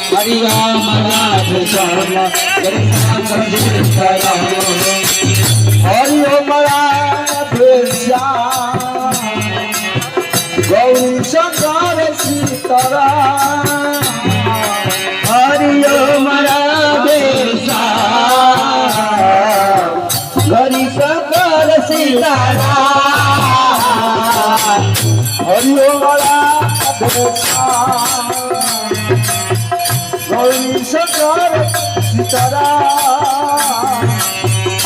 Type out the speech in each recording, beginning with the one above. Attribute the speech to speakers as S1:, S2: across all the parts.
S1: Hari Ram Radhe Shyam Hari Om Radhe Shyam Gauri Shankar Sitaram Hari Om Radhe Shyam Gauri Shankar Sitaram Hari Om Radhe Shyam Gauri Shankar Sitaram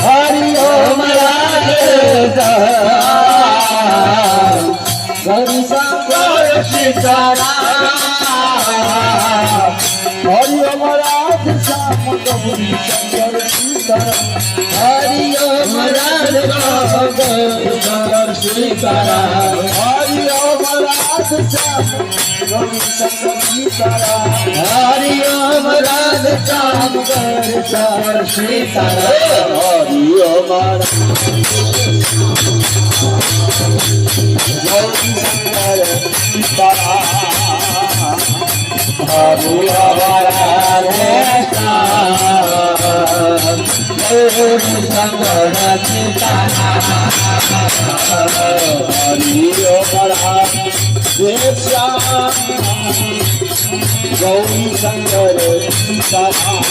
S1: Hari Om Radhe Shyam Gauri Shankar Sitaram Hari Om Radhe Shyam Gauri Shankar Sitaram Hari Om Radhe Shankar Sitaram Hari Om Radhe Shyam Gauri Shankar Sitaram Hari Om Radhe Shyam Gauri Shankar Sitaram Hari Om Gauri Shankar Sitaram Hari Om Radhe Shyam Gauri Shankar Sitaram Hari Om Radhe Shyam Gauri Shankar Sitaram